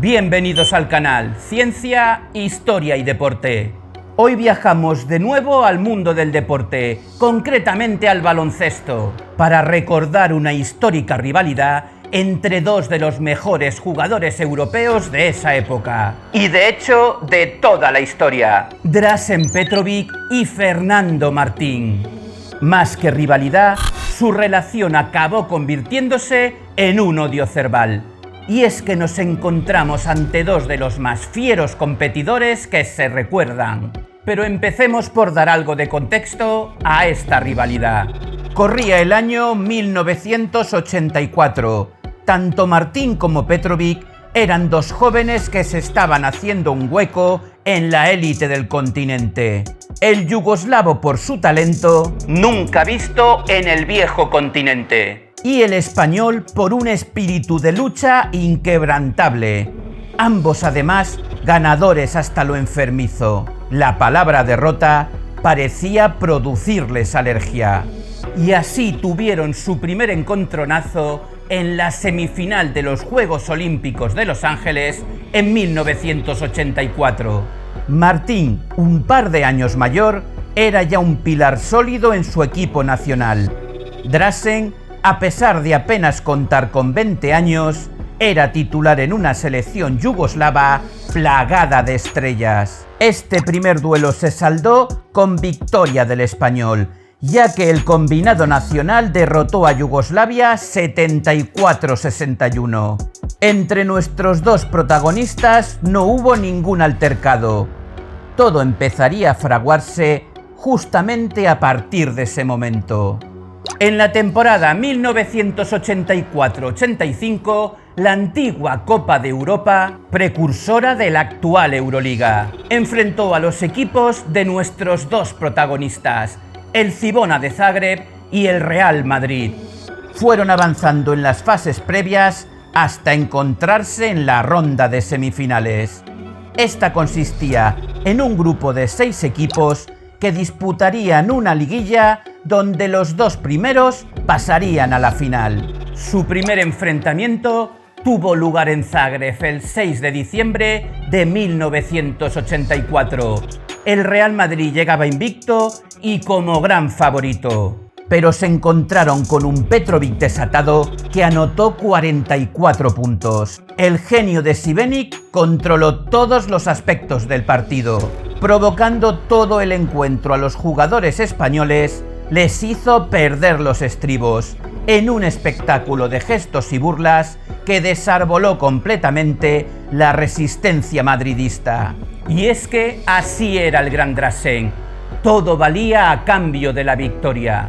Bienvenidos al canal Ciencia, Historia y Deporte. Hoy viajamos de nuevo al mundo del deporte, concretamente al baloncesto, para recordar una histórica rivalidad entre dos de los mejores jugadores europeos de esa época. Y de hecho, de toda la historia. Dražen Petrović y Fernando Martín. Más que rivalidad, su relación acabó convirtiéndose en un odio cerval. Y es que nos encontramos ante dos de los más fieros competidores que se recuerdan. Pero empecemos por dar algo de contexto a esta rivalidad. Corría el año 1984. Tanto Martín como Petrović eran dos jóvenes que se estaban haciendo un hueco en la élite del continente. El yugoslavo por su talento, nunca visto en el viejo continente. Y el español por un espíritu de lucha inquebrantable. Ambos además ganadores hasta lo enfermizo. La palabra derrota parecía producirles alergia. Y así tuvieron su primer encontronazo en la semifinal de los Juegos Olímpicos de Los Ángeles en 1984. Martín, un par de años mayor, era ya un pilar sólido en su equipo nacional. Dražen, a pesar de apenas contar con 20 años, era titular en una selección yugoslava plagada de estrellas. Este primer duelo se saldó con victoria del español, ya que el combinado nacional derrotó a Yugoslavia 74-61. Entre nuestros dos protagonistas no hubo ningún altercado. Todo empezaría a fraguarse justamente a partir de ese momento. En la temporada 1984-85, la antigua Copa de Europa, precursora de la actual Euroliga, enfrentó a los equipos de nuestros dos protagonistas, el Cibona de Zagreb y el Real Madrid. Fueron avanzando en las fases previas hasta encontrarse en la ronda de semifinales. Esta consistía en un grupo de 6 equipos que disputarían una liguilla donde los dos primeros pasarían a la final. Su primer enfrentamiento tuvo lugar en Zagreb el 6 de diciembre de 1984. El Real Madrid llegaba invicto y como gran favorito. Pero se encontraron con un Petrović desatado que anotó 44 puntos. El genio de Šibenik controló todos los aspectos del partido, provocando todo el encuentro a los jugadores españoles. Les hizo perder los estribos en un espectáculo de gestos y burlas que desarboló completamente la resistencia madridista. Y es que así era el gran Dražen. Todo valía a cambio de la victoria.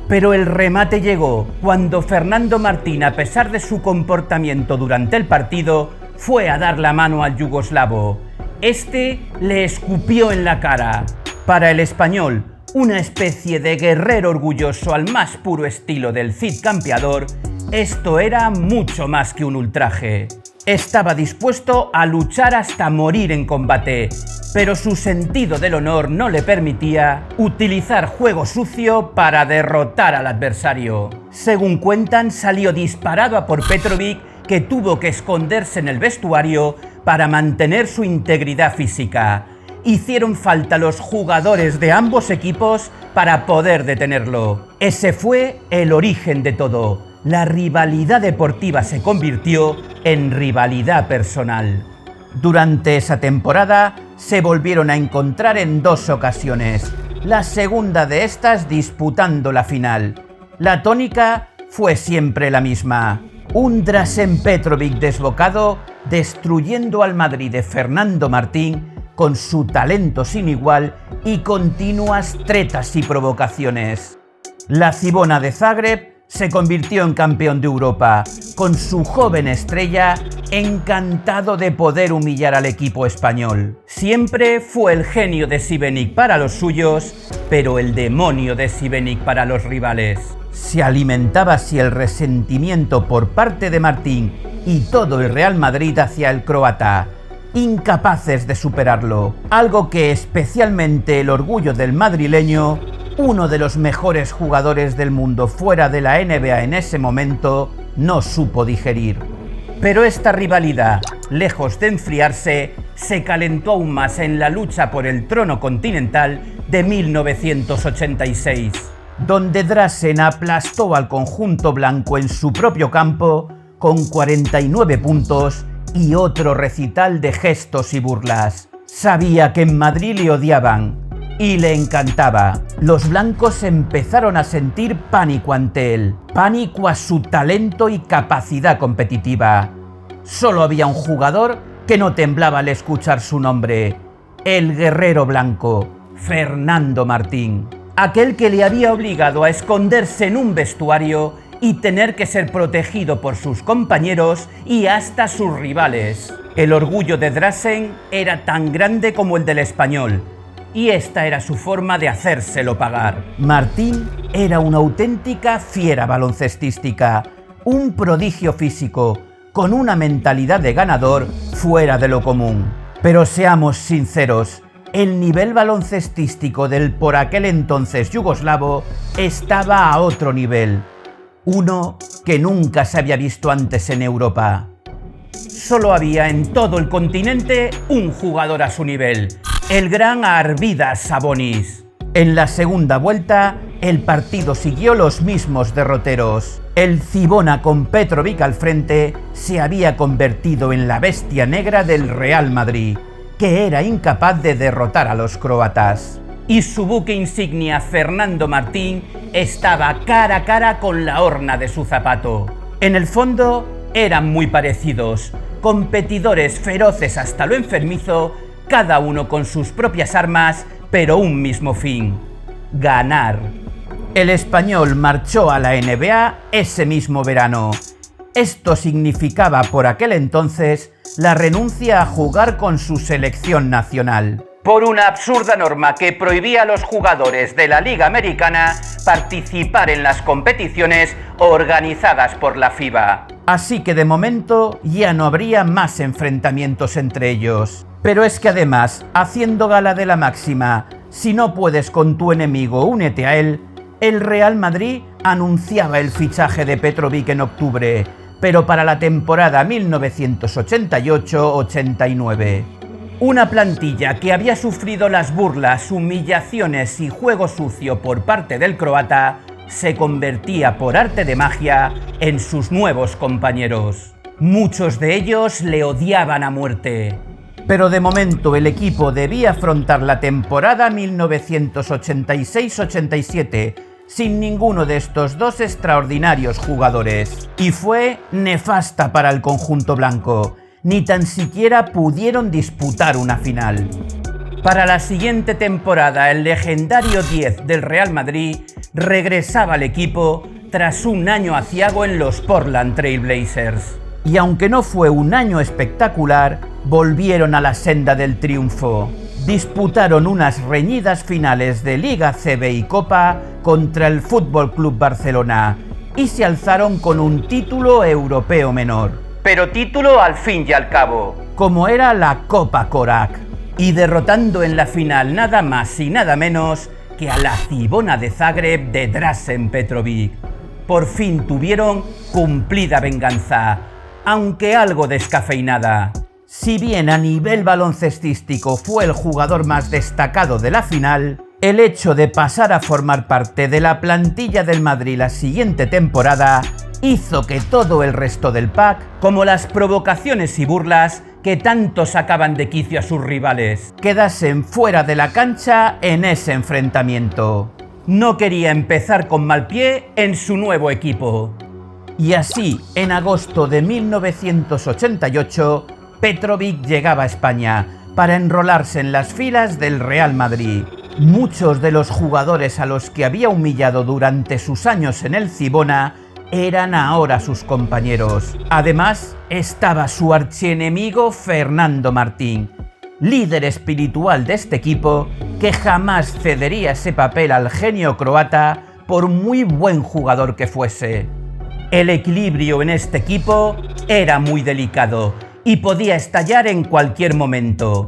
Pero el remate llegó cuando Fernando Martín, a pesar de su comportamiento durante el partido, fue a dar la mano al yugoslavo. Este le escupió en la cara. Para el español, una especie de guerrero orgulloso al más puro estilo del Cid Campeador, esto era mucho más que un ultraje. Estaba dispuesto a luchar hasta morir en combate, pero su sentido del honor no le permitía utilizar juego sucio para derrotar al adversario. Según cuentan, salió disparado a por Petrović, que tuvo que esconderse en el vestuario para mantener su integridad física. Hicieron falta los jugadores de ambos equipos para poder detenerlo. Ese fue el origen de todo. La rivalidad deportiva se convirtió en rivalidad personal. Durante esa temporada se volvieron a encontrar en 2 ocasiones, la segunda de estas disputando la final. La tónica fue siempre la misma: un Dražen Petrović desbocado destruyendo al Madrid de Fernando Martín con su talento sin igual y continuas tretas y provocaciones. La Cibona de Zagreb se convirtió en campeón de Europa, con su joven estrella encantado de poder humillar al equipo español. Siempre fue el genio de Šibenik para los suyos, pero el demonio de Šibenik para los rivales. Se alimentaba así el resentimiento por parte de Martín y todo el Real Madrid hacia el croata, incapaces de superarlo, algo que especialmente el orgullo del madrileño, uno de los mejores jugadores del mundo fuera de la NBA en ese momento, no supo digerir. Pero esta rivalidad, lejos de enfriarse, se calentó aún más en la lucha por el trono continental de 1986, donde Drazen aplastó al conjunto blanco en su propio campo con 49 puntos y otro recital de gestos y burlas. Sabía que en Madrid le odiaban y le encantaba. Los blancos empezaron a sentir pánico ante él, pánico a su talento y capacidad competitiva. Solo había un jugador que no temblaba al escuchar su nombre: el guerrero blanco, Fernando Martín. Aquel que le había obligado a esconderse en un vestuario y tener que ser protegido por sus compañeros y hasta sus rivales. El orgullo de Drazen era tan grande como el del Español, y esta era su forma de hacérselo pagar. Martín era una auténtica fiera baloncestística, un prodigio físico, con una mentalidad de ganador fuera de lo común. Pero seamos sinceros, el nivel baloncestístico del por aquel entonces yugoslavo estaba a otro nivel, uno que nunca se había visto antes en Europa. Solo había en todo el continente un jugador a su nivel: el gran Arvydas Sabonis. En la segunda vuelta, el partido siguió los mismos derroteros. El Cibona, con Petrovic al frente, se había convertido en la bestia negra del Real Madrid, que era incapaz de derrotar a los croatas. Y su buque insignia, Fernando Martín, estaba cara a cara con la horna de su zapato. En el fondo, eran muy parecidos, competidores feroces hasta lo enfermizo, cada uno con sus propias armas, pero un mismo fin: ganar. El español marchó a la NBA ese mismo verano. Esto significaba por aquel entonces la renuncia a jugar con su selección nacional, por una absurda norma que prohibía a los jugadores de la Liga Americana participar en las competiciones organizadas por la FIBA. Así que de momento ya no habría más enfrentamientos entre ellos. Pero es que además, haciendo gala de la máxima "si no puedes con tu enemigo, únete a él", el Real Madrid anunciaba el fichaje de Petrovic en octubre, pero para la temporada 1988-89. Una plantilla que había sufrido las burlas, humillaciones y juego sucio por parte del croata se convertía por arte de magia en sus nuevos compañeros. Muchos de ellos le odiaban a muerte. Pero de momento el equipo debía afrontar la temporada 1986-87 sin ninguno de estos dos extraordinarios jugadores. Y fue nefasta para el conjunto blanco. Ni tan siquiera pudieron disputar una final. Para la siguiente temporada, el legendario 10 del Real Madrid regresaba al equipo tras un año aciago en los Portland Trail Blazers. Y aunque no fue un año espectacular, volvieron a la senda del triunfo. Disputaron unas reñidas finales de Liga CB y Copa contra el Fútbol Club Barcelona y se alzaron con un título europeo menor. Pero título al fin y al cabo, como era la Copa Korak, y derrotando en la final nada más y nada menos que a la Cibona de Zagreb de Drazen Petrovic. Por fin tuvieron cumplida venganza, aunque algo descafeinada. Si bien a nivel baloncestístico fue el jugador más destacado de la final, el hecho de pasar a formar parte de la plantilla del Madrid la siguiente temporada hizo que todo el resto del pack, como las provocaciones y burlas que tanto sacaban de quicio a sus rivales, quedasen fuera de la cancha en ese enfrentamiento. No quería empezar con mal pie en su nuevo equipo. Y así, en agosto de 1988, Petrovic llegaba a España para enrolarse en las filas del Real Madrid. Muchos de los jugadores a los que había humillado durante sus años en el Cibona eran ahora sus compañeros. Además, estaba su archienemigo Fernando Martín, líder espiritual de este equipo, que jamás cedería ese papel al genio croata por muy buen jugador que fuese. El equilibrio en este equipo era muy delicado y podía estallar en cualquier momento.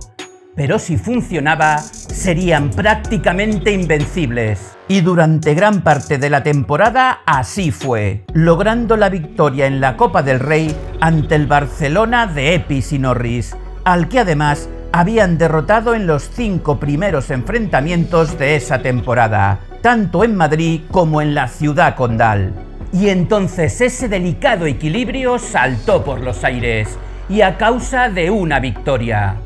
Pero si funcionaba, serían prácticamente invencibles. Y durante gran parte de la temporada así fue, logrando la victoria en la Copa del Rey ante el Barcelona de Epis y Norris, al que además habían derrotado en los 5 primeros enfrentamientos de esa temporada, tanto en Madrid como en la ciudad condal. Y entonces ese delicado equilibrio saltó por los aires, y a causa de una victoria.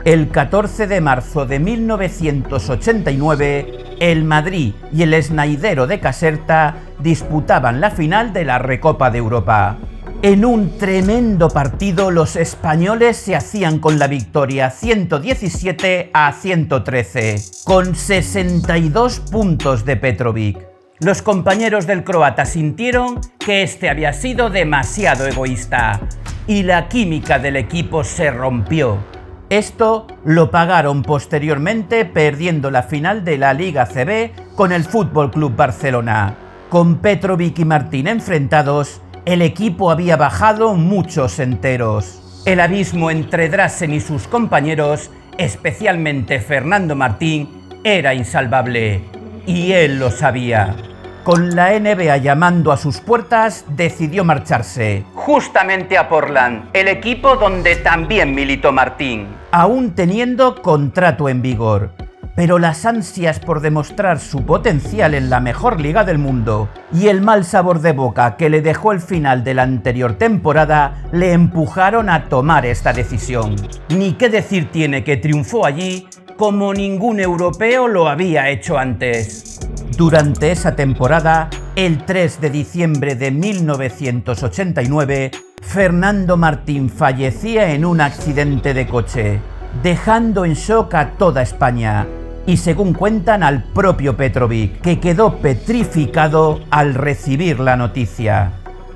El 14 de marzo de 1989, el Madrid y el Esnaidero de Caserta disputaban la final de la Recopa de Europa. En un tremendo partido, los españoles se hacían con la victoria 117-113, con 62 puntos de Petrovic. Los compañeros del croata sintieron que este había sido demasiado egoísta y la química del equipo se rompió. Esto lo pagaron posteriormente perdiendo la final de la Liga CB con el FC Barcelona. Con Petrovic y Martín enfrentados, el equipo había bajado muchos enteros. El abismo entre Drasen y sus compañeros, especialmente Fernando Martín, era insalvable, y él lo sabía. Con la NBA llamando a sus puertas, decidió marcharse, justamente a Portland, el equipo donde también militó Martín, aún teniendo contrato en vigor. Pero las ansias por demostrar su potencial en la mejor liga del mundo y el mal sabor de boca que le dejó el final de la anterior temporada le empujaron a tomar esta decisión. Ni qué decir tiene que triunfó allí como ningún europeo lo había hecho antes. Durante esa temporada, el 3 de diciembre de 1989, Fernando Martín fallecía en un accidente de coche, dejando en shock a toda España y, según cuentan, al propio Petrovic, que quedó petrificado al recibir la noticia.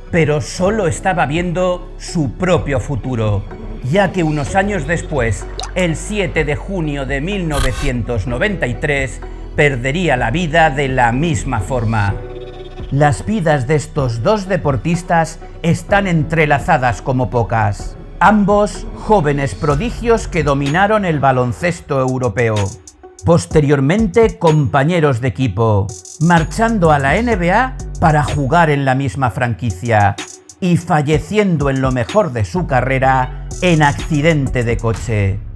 Pero solo estaba viendo su propio futuro, ya que unos años después, el 7 de junio de 1993, perdería la vida de la misma forma. Las vidas de estos dos deportistas están entrelazadas como pocas. Ambos jóvenes prodigios que dominaron el baloncesto europeo. Posteriormente, compañeros de equipo, marchando a la NBA para jugar en la misma franquicia y falleciendo en lo mejor de su carrera en accidente de coche.